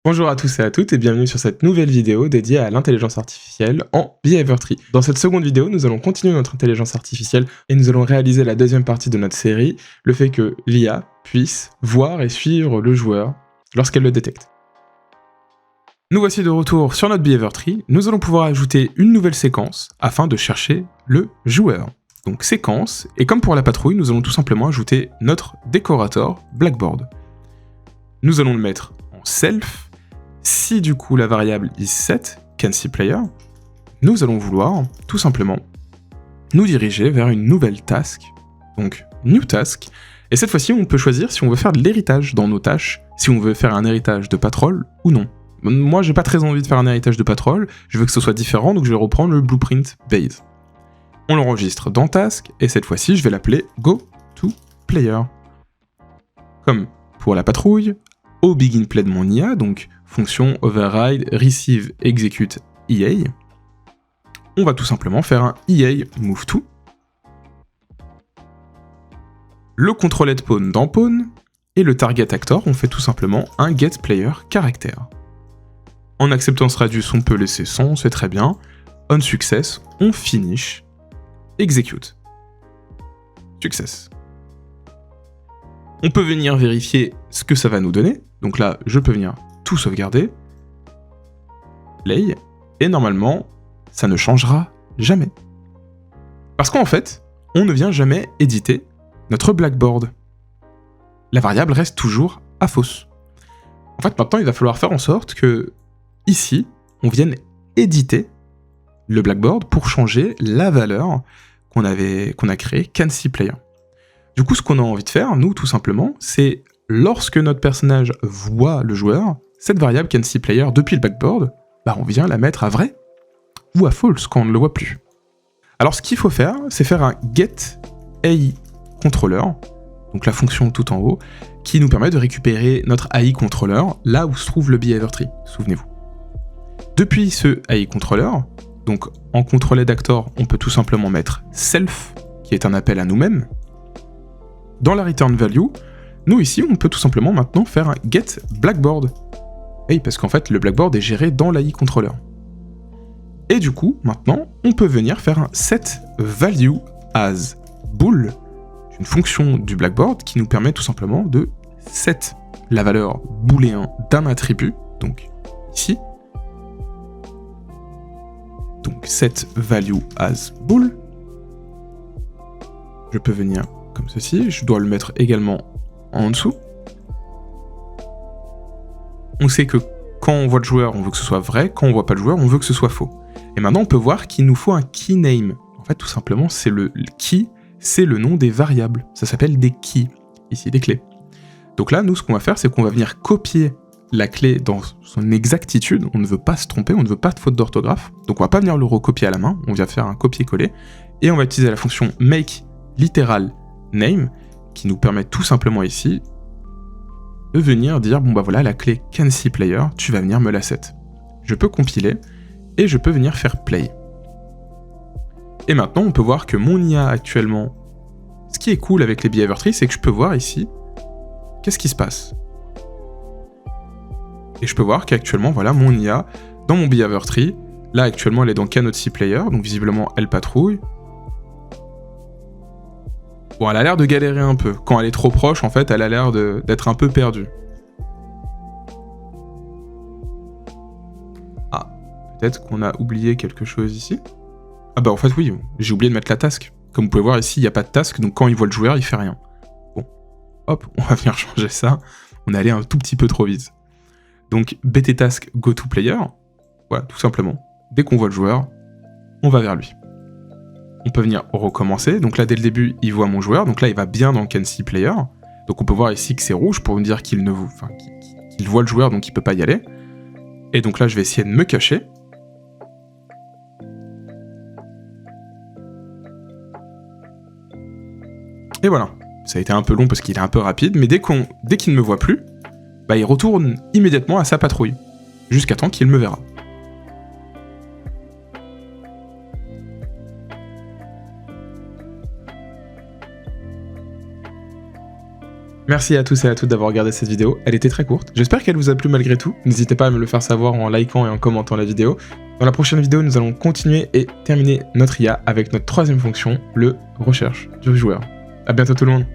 Bonjour à tous et à toutes et bienvenue sur cette nouvelle vidéo dédiée à l'intelligence artificielle en Behavior Tree. Dans cette seconde vidéo, nous allons continuer notre intelligence artificielle et nous allons réaliser la deuxième partie de notre série, le fait que l'IA puisse voir et suivre le joueur lorsqu'elle le détecte. Nous voici de retour sur notre Behavior Tree, nous allons pouvoir ajouter une nouvelle séquence afin de chercher le joueur. Donc séquence, et comme pour la patrouille, nous allons tout simplement ajouter notre décorateur Blackboard. Nous allons le mettre en self. Si du coup la variable is set, canCPlayer, nous allons vouloir tout simplement nous diriger vers une nouvelle task, donc new task, et cette fois-ci on peut choisir si on veut faire de l'héritage dans nos tâches, si on veut faire un héritage de patrol ou non. Moi j'ai pas très envie de faire un héritage de patrol, je veux que ce soit différent, donc je vais reprendre le blueprint base. On l'enregistre dans task, et cette fois-ci je vais l'appeler goToPlayer. Comme pour la patrouille, au begin play de mon IA, donc fonction override receive execute EA, on va tout simplement faire un EA move to, le controllet pawn dans pawn, et le target actor, on fait tout simplement un get player caractère. En acceptance radius, on peut laisser 100, c'est très bien. On success, on finish, execute. Success. On peut venir vérifier ce que ça va nous donner, donc là, je peux venir tout sauvegarder, play, et normalement, ça ne changera jamais. Parce qu'en fait, on ne vient jamais éditer notre Blackboard. La variable reste toujours à fausse. En fait, maintenant, il va falloir faire en sorte que, ici, on vienne éditer le Blackboard pour changer la valeur qu'on a créée canCPlayer. Du coup, ce qu'on a envie de faire, nous, tout simplement, c'est lorsque notre personnage voit le joueur, cette variable canCPlayer depuis le Blackboard, on vient la mettre à vrai ou à false quand on ne le voit plus. Alors ce qu'il faut faire, c'est faire un getAIController, donc la fonction tout en haut, qui nous permet de récupérer notre AIController là où se trouve le behavior tree, souvenez-vous. Depuis ce AIController, donc en controlledActor, on peut tout simplement mettre self, qui est un appel à nous-mêmes. Dans la return value, nous ici, on peut tout simplement maintenant faire un getBlackboard. Et parce qu'en fait, le Blackboard est géré dans l'AIController. Et du coup, maintenant, on peut venir faire un setValueAsBool, une fonction du Blackboard qui nous permet tout simplement de set la valeur booléen d'un attribut, donc ici. Donc setValueAsBool. Je peux venir comme ceci, je dois le mettre également en dessous. On sait que quand on voit le joueur, on veut que ce soit vrai, quand on voit pas le joueur, on veut que ce soit faux. Et maintenant, on peut voir qu'il nous faut un keyname. En fait, tout simplement, c'est le key, c'est le nom des variables. Ça s'appelle des keys, ici, des clés. Donc là, nous, ce qu'on va faire, c'est qu'on va venir copier la clé dans son exactitude. On ne veut pas se tromper, on ne veut pas de faute d'orthographe. Donc on va pas venir le recopier à la main, on vient faire un copier-coller. Et on va utiliser la fonction makeLiteralName, qui nous permet tout simplement ici de venir dire, voilà, la clé canCPlayer, tu vas venir me la set. Je peux compiler, et je peux venir faire play. Et maintenant, on peut voir que mon IA actuellement, ce qui est cool avec les behavior trees, c'est que je peux voir ici, qu'est-ce qui se passe. Et je peux voir qu'actuellement, voilà, mon IA, dans mon behavior tree, là actuellement elle est dans canCPlayer, donc visiblement elle patrouille. Bon, elle a l'air de galérer un peu. Quand elle est trop proche, en fait, elle a l'air d'être un peu perdue. Ah, peut-être qu'on a oublié quelque chose ici. Ah en fait oui, j'ai oublié de mettre la task. Comme vous pouvez voir ici, il n'y a pas de task, donc quand il voit le joueur, il fait rien. Bon, hop, on va venir changer ça. On est allé un tout petit peu trop vite. Donc bttask goToPlayer, voilà, tout simplement. Dès qu'on voit le joueur, on va vers lui. On peut venir recommencer, donc là dès le début il voit mon joueur, donc là il va bien dans canCPlayer, donc on peut voir ici que c'est rouge pour me dire qu'il voit le joueur donc il peut pas y aller, et donc là je vais essayer de me cacher, et voilà, ça a été un peu long parce qu'il est un peu rapide, mais dès qu'il ne me voit plus, il retourne immédiatement à sa patrouille, jusqu'à temps qu'il me verra. Merci Merci à tous et à toutes d'avoir regardé cette vidéo, elle était très courte. J'espère qu'elle vous a plu malgré tout. N'hésitez pas à me le faire savoir en likant et en commentant la vidéo. Dans la prochaine vidéo, nous allons continuer et terminer notre IA avec notre troisième fonction, le recherche du joueur. A bientôt tout le monde.